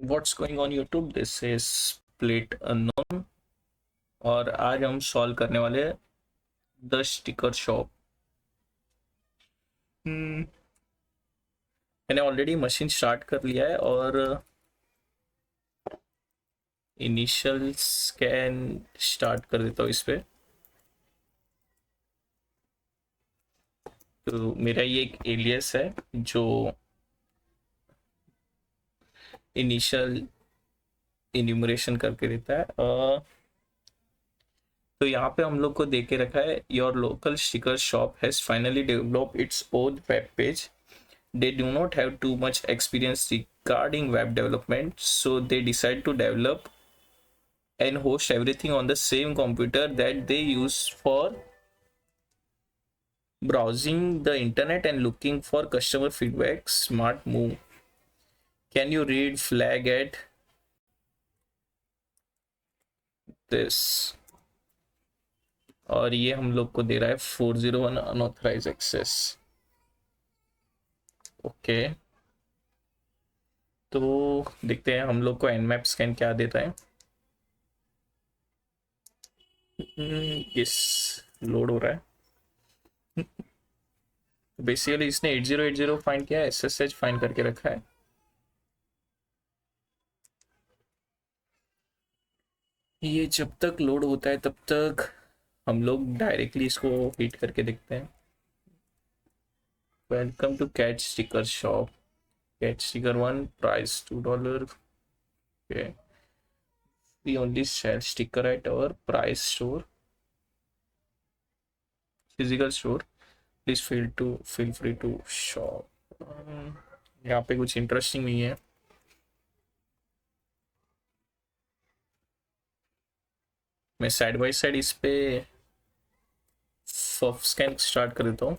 What's going on YouTube, this is split unknown. और आज हम सॉल्व करने वाले हैं द स्टिकर शॉप। मैंने ऑलरेडी मशीन स्टार्ट कर लिया है और इनिशियल स्कैन स्टार्ट कर देता हूँ इस पे। तो मेरा ये एक एलियस है जो इनिशियल इन्यूमरेशन करके देता है। तो यहाँ पे हम लोग को दे के रखा है your local sticker shop has finally develop its own web page. They do not have too much experience regarding web development, so they decide to develop and host everything on the same computer that they use for browsing the internet and looking for customer feedback. Smart move. Can you read flag at this? और ये हम लोग को दे रहा है 401 unauthorized access. Okay, तो देखते हैं हम लोग को nmap स्कैन क्या देता है। यस, लोड हो रहा है। बेसिकली इसने 8080 फाइंड किया है, SSH फाइंड करके रखा है। ये जब तक लोड होता है तब तक हम लोग डायरेक्टली इसको हिट करके देखते हैं। Welcome to cat sticker shop, cat sticker 1 price $2। Okay, we only sell sticker at our price store, physical store, please feel free to shop. यहाँ पे कुछ इंटरेस्टिंग नहीं है। मैं साइड बाय साइड इस पे फफ स्कैन स्टार्ट कर देता हूँ।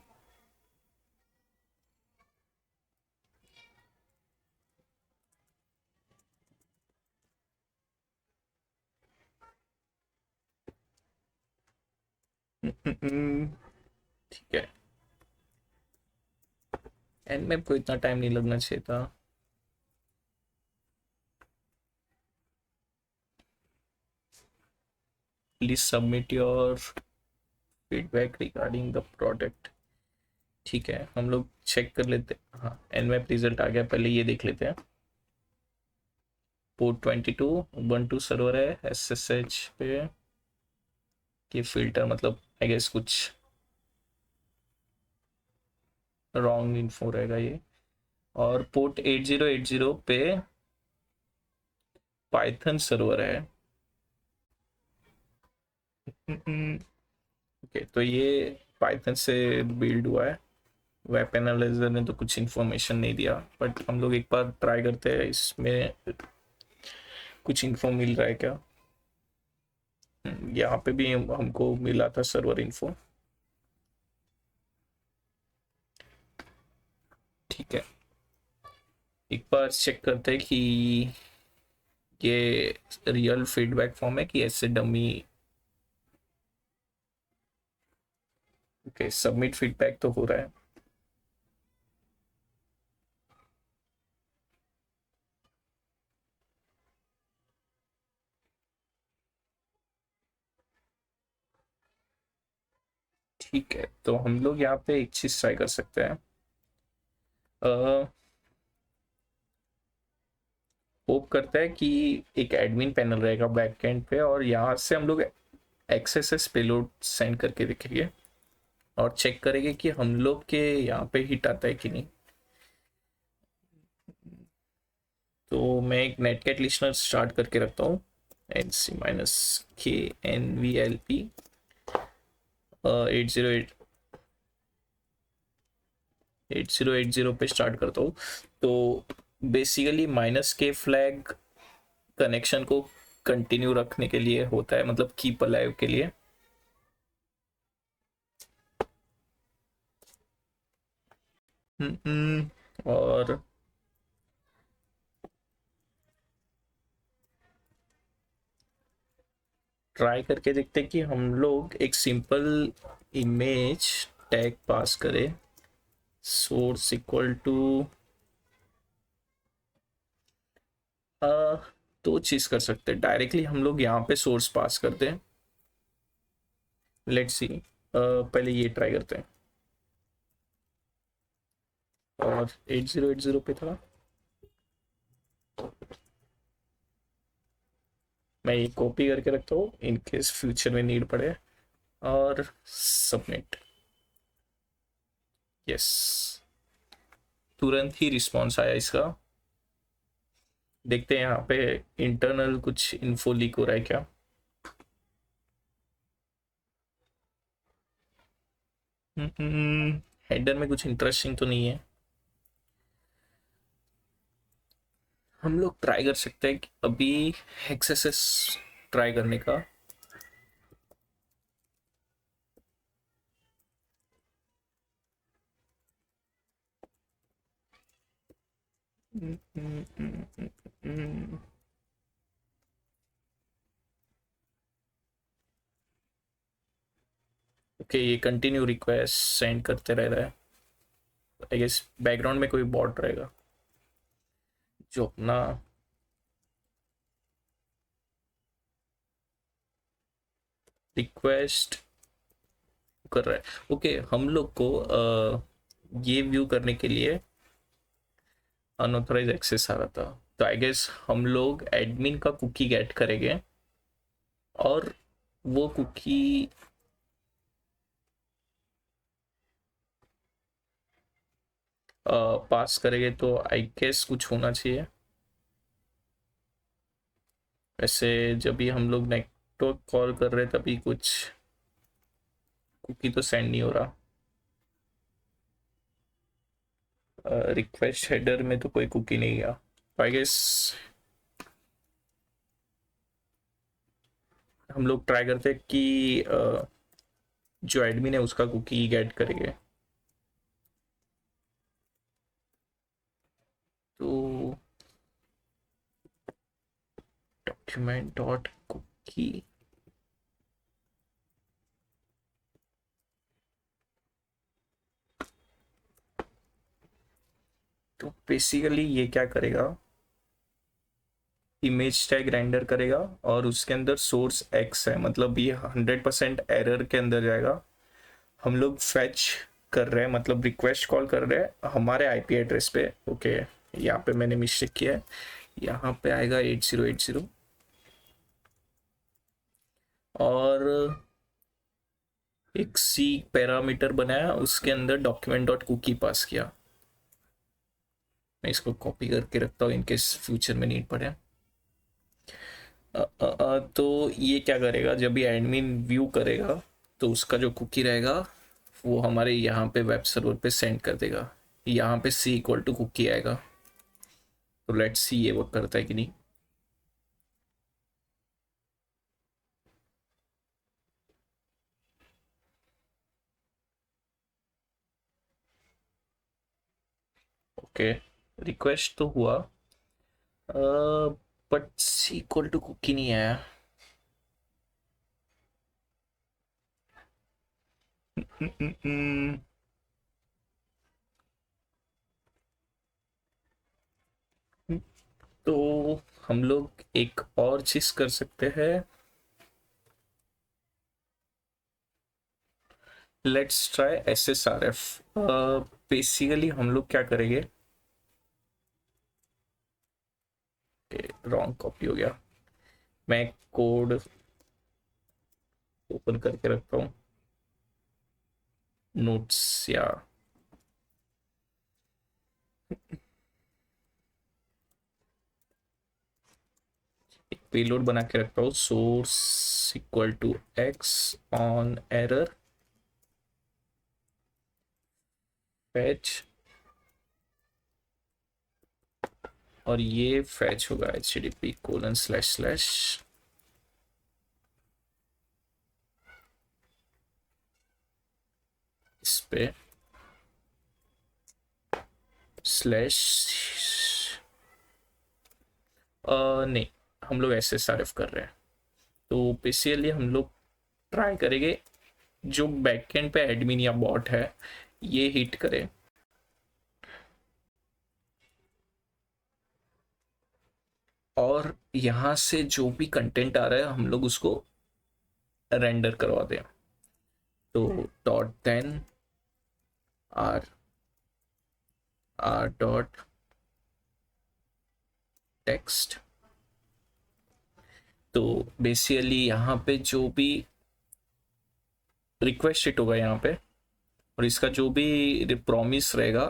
ठीक है, nmap को इतना टाइम नहीं लगना चाहिए था। Please submit your feedback regarding the product. ठीक है, हम लोग चेक कर लेते हैं। हाँ, nmap रिजल्ट आ गया, पहले ये देख लेते हैं। पोर्ट 22 ubuntu सर्वर है, SSH पे ये फिल्टर मतलब आई गेस कुछ रॉन्ग इन्फो रहेगा ये। और पोर्ट 8080 पे पाइथन सर्वर है। ओके, तो ये पाइथन से बिल्ड हुआ है। वेब एनालाइजर ने तो कुछ इन्फॉर्मेशन नहीं दिया, बट हम लोग एक बार ट्राई करते हैं इसमें कुछ इन्फो मिल रहा है क्या। यहाँ पे भी हमको मिला था सर्वर इन्फो। ठीक है, एक बार चेक करते हैं कि ये रियल फीडबैक फॉर्म है कि ऐसे डमी। ओके, सबमिट फीडबैक तो हो रहा है। ठीक है, तो हम लोग यहाँ पे एक चीज ट्राई कर सकते हैं। होप करता है कि एक एडमिन पैनल रहेगा बैकएंड पे और यहाँ से हम लोग एक्सएसएस पेलोड सेंड करके देखेंगे और चेक करेंगे कि हम लोग के यहाँ पे हिट आता है कि नहीं। तो मैं एक नेटकैट लिस्टनर स्टार्ट करके रखता हूँ, NC-KNVLP 8080 पे स्टार्ट करता हूँ। तो बेसिकली -K फ्लैग कनेक्शन को कंटिन्यू रखने के लिए होता है, मतलब कीप अलाइव के लिए। और ट्राई करके देखते हैं कि हम लोग एक सिंपल इमेज टैग पास करें, सोर्स इक्वल टू तो चीज़ कर सकते हैं, डायरेक्टली हम लोग यहाँ पे सोर्स पास करते हैं। लेट्स सी, पहले ये ट्राई करते हैं। और 8080 पे था, मैं ये कॉपी करके रखता हूँ इन केस फ्यूचर में नीड पड़े। और सबमिट। यस, तुरंत ही रिस्पॉन्स आया इसका। देखते हैं यहाँ पे इंटरनल कुछ इन्फो लीक हो रहा है क्या। हेडर में कुछ इंटरेस्टिंग तो नहीं है। हम लोग ट्राई कर सकते हैं कि अभी एक्सेस ट्राई करने का। ओके, ये कंटिन्यू रिक्वेस्ट सेंड करते रह रहा है। आई गेस बैकग्राउंड में कोई बॉट रहेगा जो अपना रिक्वेस्ट कर रहा है। ओके, हम लोग को ये व्यू करने के लिए अनऑथराइज एक्सेस आ रहा था, तो आई गेस हम लोग एडमिन का कुकी गेट करेंगे और वो कुकी पास करेंगे, तो आई गेस कुछ होना चाहिए। वैसे जब भी हम लोग नेटवर्क कॉल कर रहे तभी कुछ कुकी तो सेंड नहीं हो रहा। रिक्वेस्ट हेडर में तो कोई कुकी नहीं गया, आई गेस हम लोग ट्राई करते हैं कि जो एडमिन है उसका कुकी गेट करेंगे। तो डॉक्यूमेंट डॉट कुकी, तो बेसिकली ये क्या करेगा, इमेज टैग रेंडर करेगा और उसके अंदर सोर्स एक्स है, मतलब ये 100% एरर के अंदर जाएगा। हम लोग फैच कर रहे हैं, मतलब रिक्वेस्ट कॉल कर रहे हैं हमारे आईपी एड्रेस पे। ओके, यहाँ पे मैंने मिस्टेक किया है, यहाँ पे आएगा 8080 और एक सी पैरामीटर बनाया, उसके अंदर डॉक्यूमेंट डॉट कुकी पास किया। मैं इसको कॉपी करके रखता हूँ इनकेस फ्यूचर में नीड पड़े। तो ये क्या करेगा, जब भी एडमिन व्यू करेगा तो उसका जो कुकी रहेगा वो हमारे यहाँ पे वेब सर्वर पे सेंड कर देगा। यहाँ पे सी इक्वल टू कुकी आएगा। तो लेट्स सी ये वर्क करता है कि नहीं। ओके, रिक्वेस्ट तो हुआ, but c equal to cookie नहीं आया। तो हम लोग एक और चीज कर सकते हैं, लेट्स ट्राई SSRF। बेसिकली हम लोग क्या करेंगे, रॉन्ग कॉपी हो गया, मैं कोड ओपन करके रखता हूँ नोट्स, या एक पेलोड बना के रखता हूँ, source equal to x on error fetch, और ये फैच होगा HTTP:// इस पे स्लैश, नहीं, हम लोग SSRF कर रहे हैं। तो बेसिकली हम लोग ट्राई करेंगे जो बैकएंड पे एडमिन या बॉट है ये हिट करे। और यहाँ से जो भी कंटेंट आ रहा है हम लोग उसको रेंडर करवा दें। तो dot then r dot text. तो बेसिकली यहाँ पे जो भी रिक्वेस्ट इट होगा यहाँ पे, और इसका जो भी प्रॉमिस रहेगा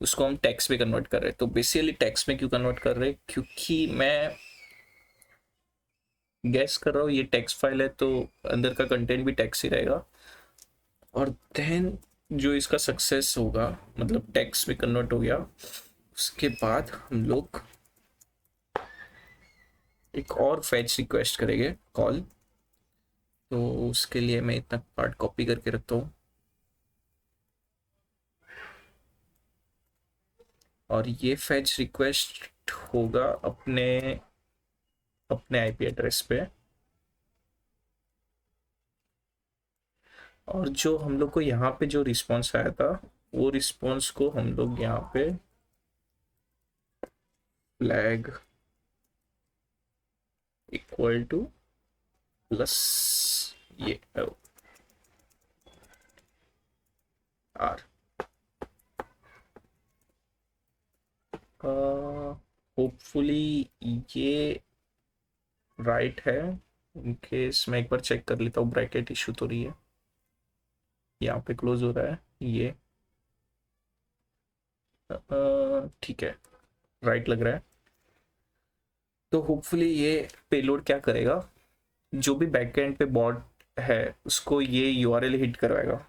उसको हम टेक्स्ट में कन्वर्ट कर रहे हैं। तो बेसिकली टेक्स्ट में क्यों कन्वर्ट कर रहे हैं, क्योंकि मैं गैस कर रहा हूँ ये टेक्स्ट फाइल है तो अंदर का कंटेंट भी टेक्स्ट ही रहेगा। और देन जो इसका सक्सेस होगा, मतलब टेक्स्ट में कन्वर्ट हो गया, उसके बाद हम लोग एक और फैच रिक्वेस्ट करेंगे कॉल। तो उसके लिए मैं इतना पार्ट कॉपी करके रखता हूँ, और ये फैच रिक्वेस्ट होगा अपने अपने आईपी एड्रेस पे। और जो हम लोग को यहाँ पे जो रिस्पॉन्स आया था वो रिस्पॉन्स को हम लोग यहाँ पे फ्लैग इक्वल टू प्लस ये आर, होपफुली ये राइट है। इनकेस मैं एक बार चेक कर लेता हूँ, ब्रैकेट इशू तो नहीं है, यहाँ पे क्लोज हो रहा है ये, ठीक है, राइट लग रहा है। तो होपफुली ये पेलोड क्या करेगा, जो भी बैकएंड पे बॉट है उसको ये यूआरएल हिट करवाएगा,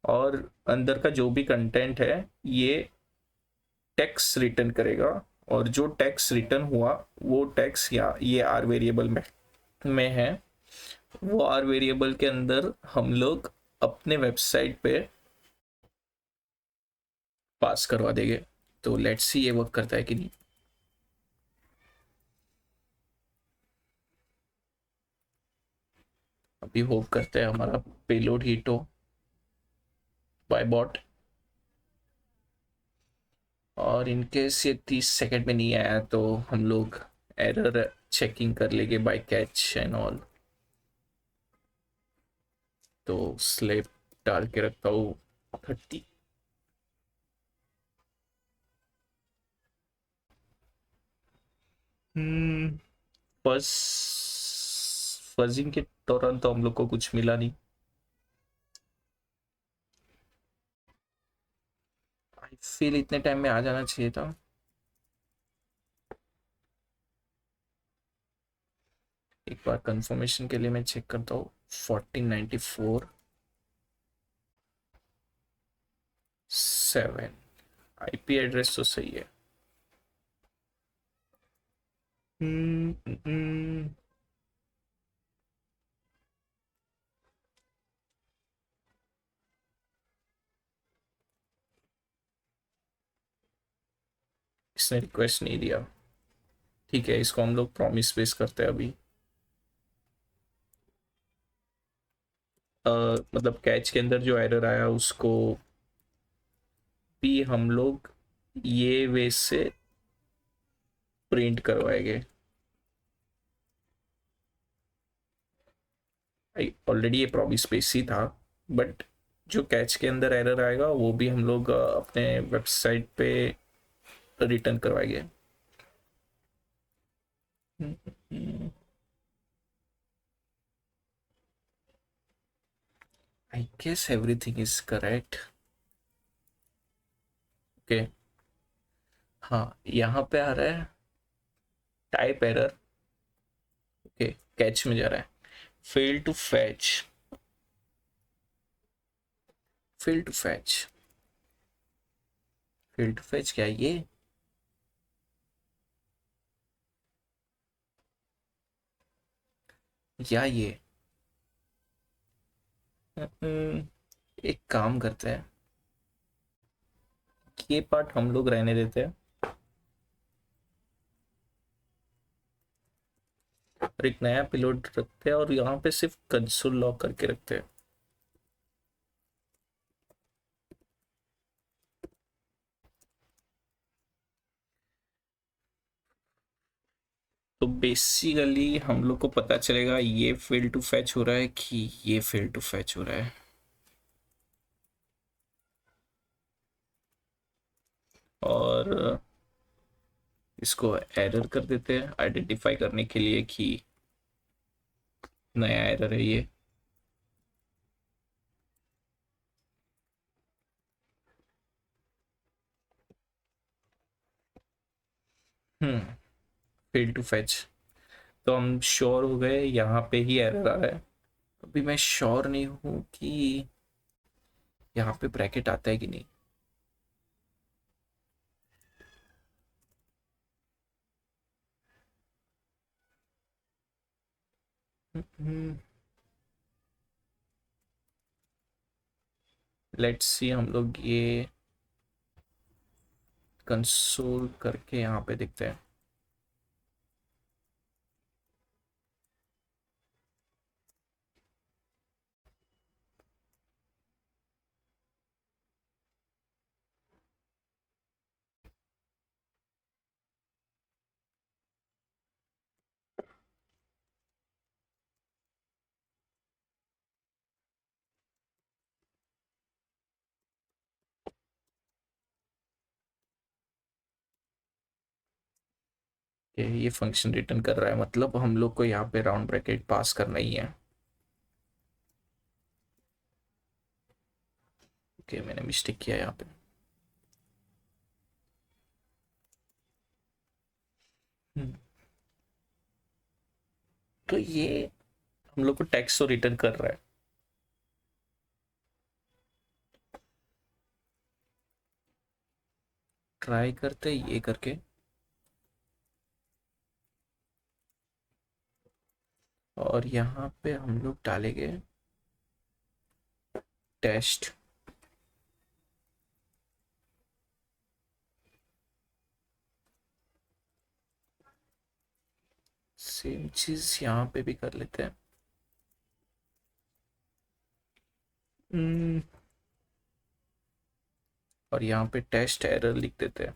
और अंदर का जो भी कंटेंट है ये टेक्स्ट रिटर्न करेगा। और जो टेक्स्ट रिटर्न हुआ वो टेक्स्ट या ये आर वेरिएबल में है, वो आर वेरिएबल के अंदर हम लोग अपने वेबसाइट पे पास करवा देंगे। तो लेट्स सी ये वर्क करता है कि नहीं। अभी होप करते हैं हमारा पेलोड हिट हो बाय बॉट, और इनकेस ये 30 सेकेंड में नहीं आया तो हम लोग एरर चेकिंग कर लेंगे बाय कैच एंड ऑल। तो स्लेप डाल के रखता हूँ 30। बस फजिंग के दौरान तो हम लोग को कुछ मिला नहीं। आई फील इतने टाइम में आ जाना चाहिए था। एक बार कंफर्मेशन के लिए मैं चेक करता हूँ। 1494 7 आईपी एड्रेस तो सही है। हम्म, हम्म, इसने रिक्वेस्ट नहीं दिया। ठीक है, इसको हम लोग प्रॉमिस बेस करते हैं अभी। मतलब कैच के अंदर जो एरर आया उसको भी हम लोग ये वे से प्रिंट करवाएंगे। ऑलरेडी ये प्रॉमिस बेस ही था, बट जो कैच के अंदर एरर आएगा वो भी हम लोग अपने वेबसाइट पे रिटर्न करवाएंगे। I guess everything is correct. Okay, हाँ यहाँ पे आ रहा है टाइप एरर। ओके, कैच में जा रहा है fail to fetch, fail to fetch, fail to fetch क्या है ये? या ये एक काम करते हैं, ये पार्ट हम लोग रहने देते हैं, और एक नया पेलोड रखते हैं और यहाँ पे सिर्फ कंसोल लॉक करके रखते हैं। तो बेसिकली हम लोग को पता चलेगा ये फेल टू फैच हो रहा है कि ये फेल टू फैच हो रहा है। और इसको एरर कर देते हैं आइडेंटिफाई करने के लिए कि नया एरर है ये। Fail to fetch. तो हम श्योर हो गए यहाँ पे ही एरर आ रहा है। अभी मैं श्योर नहीं हूँ कि यहाँ पे ब्रैकेट आता है कि नहीं। लेट्स सी, हम लोग ये कंसोल करके यहाँ पे देखते हैं। ये फंक्शन रिटर्न कर रहा है, मतलब हम लोग को यहाँ पे राउंड ब्रैकेट पास करना ही है। ओके, मैंने मिस्टेक किया यहाँ पे। हम्म, तो ये हम लोग को टेक्स्ट तो रिटर्न कर रहा है। ट्राई करते हैं ये करके। और यहाँ पे हम लोग डालेंगे टेस्ट। सेम चीज यहाँ पे भी कर लेते हैं। हम्म, और यहाँ पे टेस्ट एरर लिख देते हैं।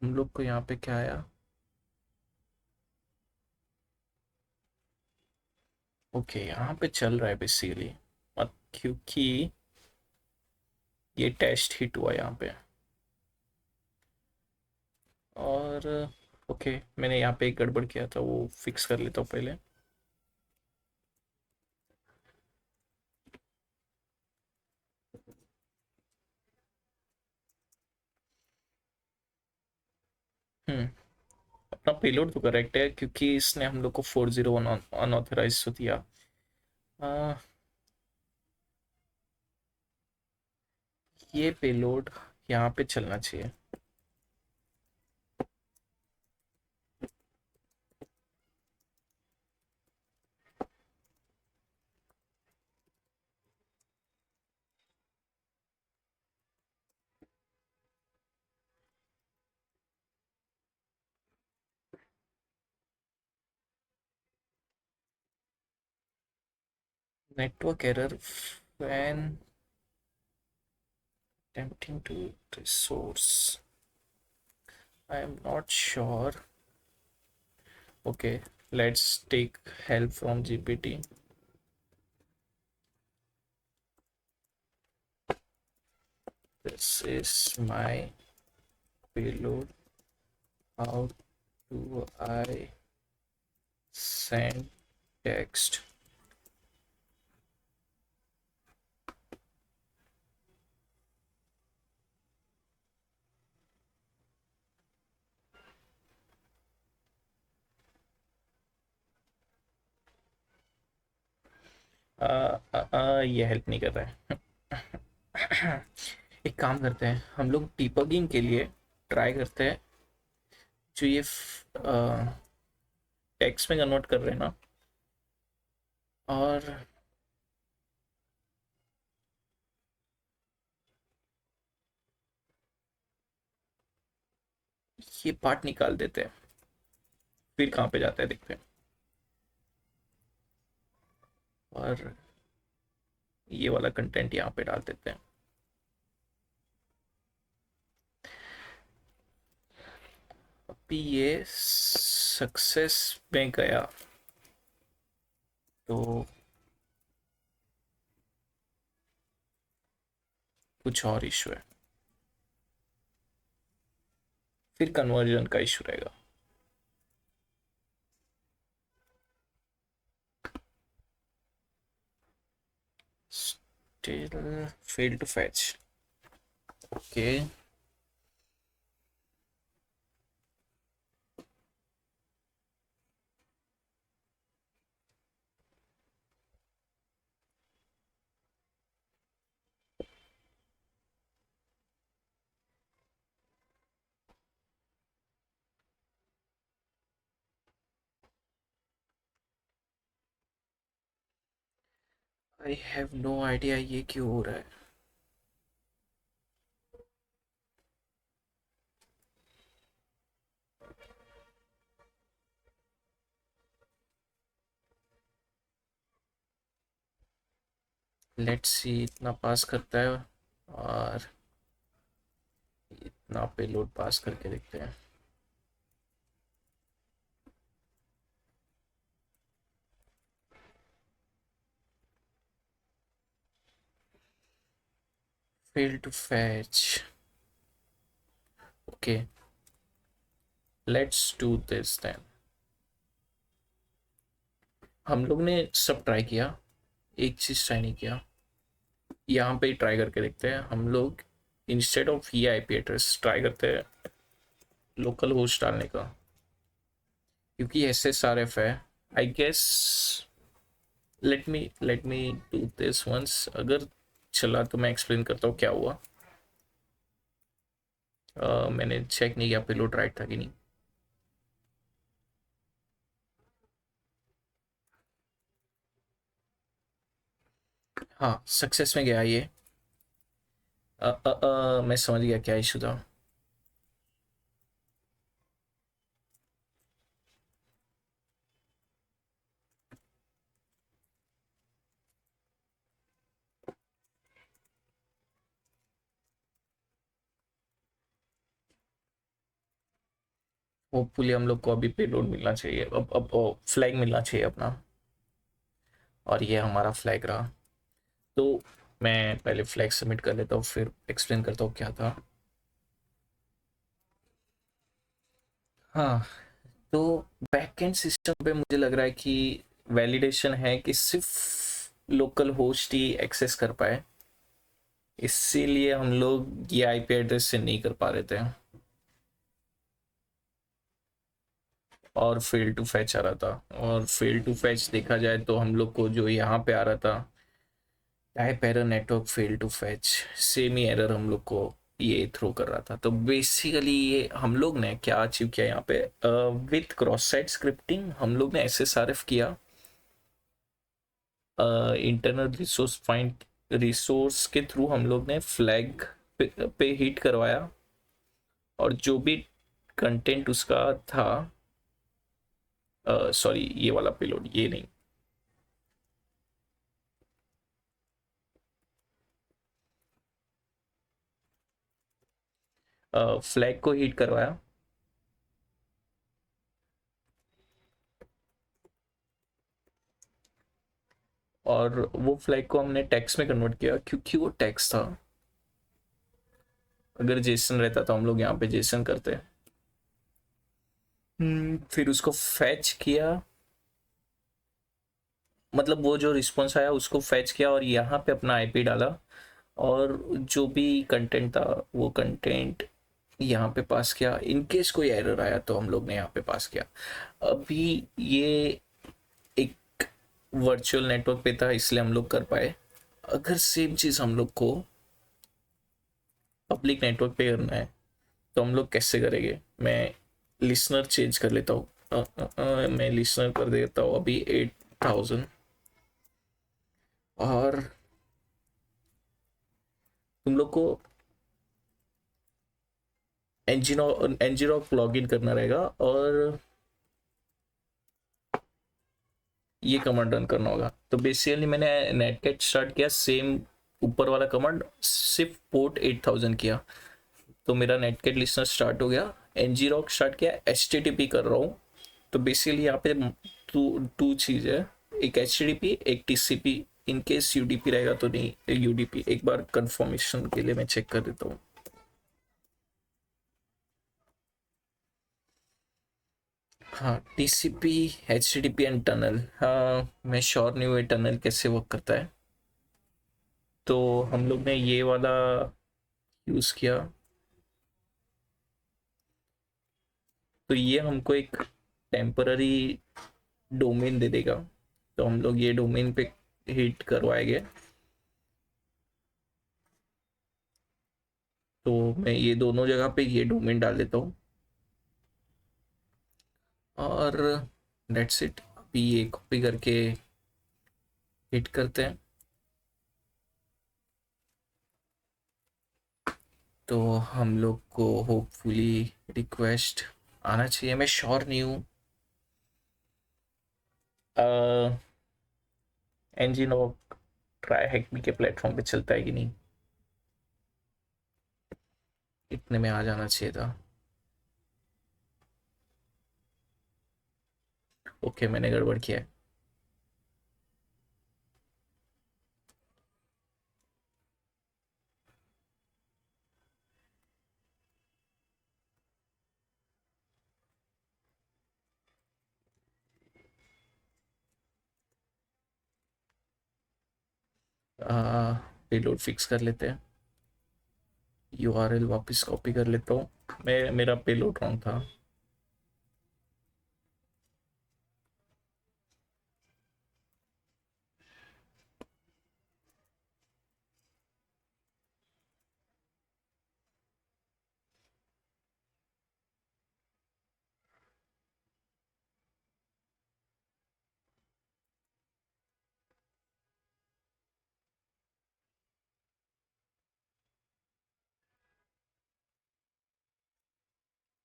हम लोग को यहाँ पे क्या आया? ओके, यहाँ पे चल रहा है बेसिकली, क्योंकि ये टेस्ट हिट हुआ यहाँ पे। और ओके, मैंने यहाँ पे एक गड़बड़ किया था, वो फिक्स कर लेता हूँ पहले। हम्म, अपना पेलोड तो करेक्ट है, क्योंकि इसने हम लोग को 401 अनऑथराइज तो दिया। आ, ये पेलोड यहाँ पे चलना चाहिए। Network error when attempting to resource. I am not sure. Okay, let's take help from GPT. This is my payload. How do I send text? ये हेल्प नहीं कर रहा है। एक काम करते हैं, हम लोग डिबगिंग के लिए ट्राई करते हैं, जो ये टेक्स्ट में कन्वर्ट कर रहे हैं ना। और ये पार्ट निकाल देते हैं, फिर कहाँ पे जाता है देखते हैं। और ये वाला कंटेंट यहाँ पे डाल देते हैं। अभी ये सक्सेस में गया तो कुछ और इशू है, फिर कन्वर्जन का इशू रहेगा। Still fail to fetch. Okay, I have no idea ये क्यों हो रहा है। लेट्स सी इतना पास करता है और इतना पेलोड पास करके देखते हैं। Fail to fetch. Okay, let's do this then. हम लोग ने सब ट्राई किया, एक चीज ट्राई नहीं किया। यहाँ पे ट्राई करके देखते हैं हम लोग। इंस्टेड ऑफ ये आईपी एड्रेस ट्राई करते हैं लोकल होस्ट डालने का, क्योंकि SSRF है I guess. Let me do this once. अगर चला तो मैं एक्सप्लेन करता हूँ क्या हुआ। मैंने चेक नहीं किया पेलोड राइट था कि नहीं। हाँ, सक्सेस में गया ये। मैं समझ गया क्या इशू था। होपफुली हम लोग को अभी पेलोड मिलना चाहिए, अब फ्लैग मिलना चाहिए अपना। और ये हमारा फ्लैग रहा। तो मैं पहले फ्लैग सबमिट कर लेता हूँ, फिर एक्सप्लेन करता हूँ क्या था। हाँ, तो बैकएंड सिस्टम पे मुझे लग रहा है कि वैलिडेशन है कि सिर्फ लोकल होस्ट ही एक्सेस कर पाए, इसीलिए हम लोग ये आईपी एड्रेस से नहीं कर पा रहे थे और फेल टू फैच आ रहा था। और फेल टू फैच देखा जाए तो हम लोग को जो यहाँ पे आ रहा था type error network fail to fetch, same ही एरर हम लोग को ये थ्रो कर रहा था। तो बेसिकली ये हम लोग ने क्या अचीव किया यहाँ पे, विथ क्रॉस साइट स्क्रिप्टिंग हम लोग ने SSRF किया, इंटरनल रिसोर्स फाइंड रिसोर्स के थ्रू हम लोग ने फ्लैग पे हिट करवाया, और जो भी कंटेंट उसका था, सॉरी ये वाला पेलोड, ये नहीं, फ्लैग को हिट करवाया। और वो फ्लैग को हमने टेक्स्ट में कन्वर्ट किया, क्योंकि वो टेक्स्ट था। अगर जेसन रहता तो हम लोग यहाँ पे जेसन करते। फिर उसको फैच किया, मतलब वो जो रिस्पॉन्स आया उसको फैच किया और यहाँ पे अपना आईपी डाला, और जो भी कंटेंट था वो कंटेंट यहाँ पे पास किया। इन केस कोई एरर आया तो हम लोग ने यहाँ पे पास किया। अभी ये एक वर्चुअल नेटवर्क पे था इसलिए हम लोग कर पाए। अगर सेम चीज़ हम लोग को पब्लिक नेटवर्क पे करना है तो हम लोग कैसे करेंगे। मैं लिसनर चेंज कर लेता हूँ। मैं लिसनर कर देता हूँ अभी 8000। और तुम लोग को ngrok लॉग इन करना रहेगा और ये कमांड रन करना होगा, तो बेसिकली मैंने नेटगेट स्टार्ट किया, सेम ऊपर वाला कमांड, सिर्फ पोर्ट 8000 किया, तो मेरा नेटगेट लिस्टनर स्टार्ट हो गया। एनजी रॉक स्टार्ट किया, एच कर रहा हूँ। तो बेसिकली यहाँ पे टू टू चीज़ है, एक एच एक टीसीपी। इन केस यूडीपी रहेगा तो नहीं, यूडीपी एक बार कंफर्मेशन के लिए मैं चेक कर देता हूँ। हाँ, टीसीपी, एचटीटीपी एंड टनल। हाँ, मैं श्योर नहीं हुई टनल कैसे वर्क करता है। तो हम लोग ने ये वाला यूज़ किया, तो ये हमको एक टेम्पररी डोमेन दे देगा। तो हम लोग ये डोमेन पे हिट करवाएंगे। तो मैं ये दोनों जगह पे ये डोमेन डाल देता हूँ और डेट्स इट। अभी ये कॉपी करके हिट करते हैं, तो हम लोग को होपफुली रिक्वेस्ट आना चाहिए। मैं श्योर नहीं हूँ एंजिन ऑफ ट्राई हैकमी के प्लेटफॉर्म पे चलता है कि नहीं। इतने में आ जाना चाहिए था। ओके, मैंने गड़बड़ किया है। पेलोड फिक्स कर लेते हैं। यूआरएल वापस कॉपी कर लेता हूँ। मेरा पेलोड रॉन्ग था।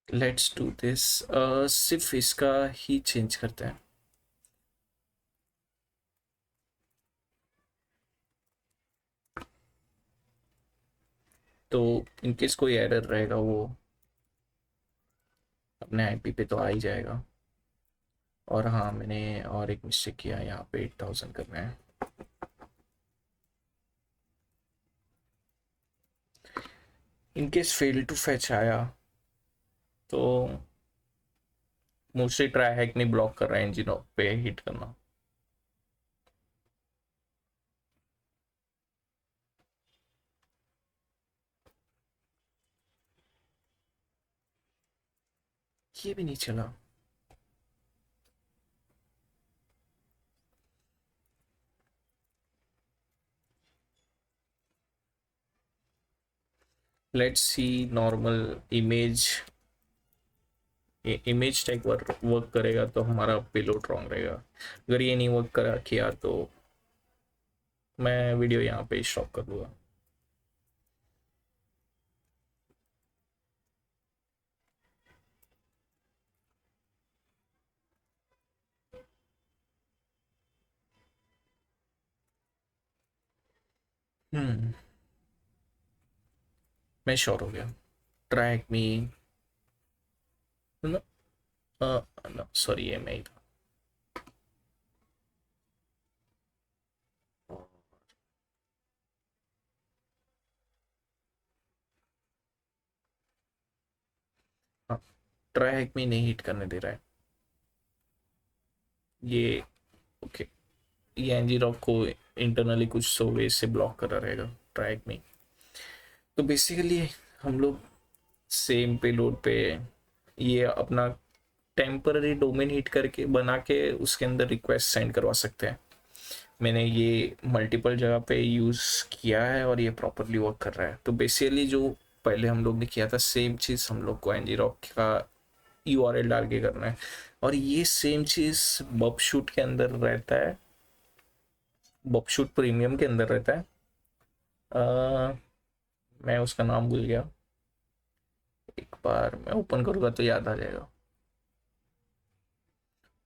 Let's do this. सिर्फ इसका ही चेंज करते हैं। तो इनकेस कोई एरर रहेगा वो अपने आईपी पे तो आ ही जाएगा। और हाँ, मैंने और एक मिस्टेक किया, यहाँ पे 8000 करना है। इनकेस फेल टू फैच आया तो मोस्टली ट्राई हैक में ब्लॉक कर रहा है इंजन पे हिट करना। ये भी नहीं चला। Let's see normal image. Image tag work करेगा तो हमारा पेलोड रॉन्ग रहेगा। अगर ये नहीं वर्क करा किया तो मैं वीडियो यहाँ पे स्टॉप कर दूंगा। हम्म, मैं श्योर हो गया। ट्रैक मी, नो सॉरी, ये मैं ही था। हाँ, ट्रैक मी नहीं हिट करने दे रहा है ये। ओके, ये एनजी रॉक को इंटरनली कुछ सो वे से ब्लॉक करा रहेगा ट्रैक में। तो बेसिकली हम लोग सेम पेलोड पे ये अपना टेम्पररी डोमेन हिट करके बना के उसके अंदर रिक्वेस्ट सेंड करवा सकते हैं। मैंने ये मल्टीपल जगह पे यूज़ किया है और ये प्रॉपरली वर्क कर रहा है। तो बेसिकली जो पहले हम लोग ने किया था सेम चीज़ हम लोग को एनजी रॉक का यूआरएल डाल के करना है। और ये सेम चीज़ बबशूट के अंदर रहता है, बबशूट प्रीमियम के अंदर रहता है। मैं उसका नाम भूल गया, एक बार मैं ओपन करूँगा तो याद आ जाएगा।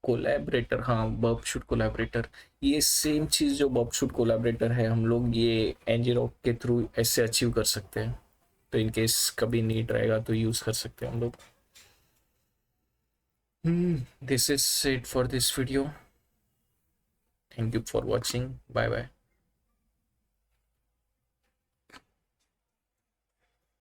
कोलैबोरेटर, हाँ बर्ब शूट कोलैबोरेटर, ये सेम चीज़ जो बर्ब शूट कोलैबोरेटर है हम लोग ये ngrok के थ्रू ऐसे अचीव कर सकते हैं। तो इन केस कभी नीड रहेगा तो यूज़ कर सकते हैं हम लोग। This is it for this video. Thank you for watching, bye bye.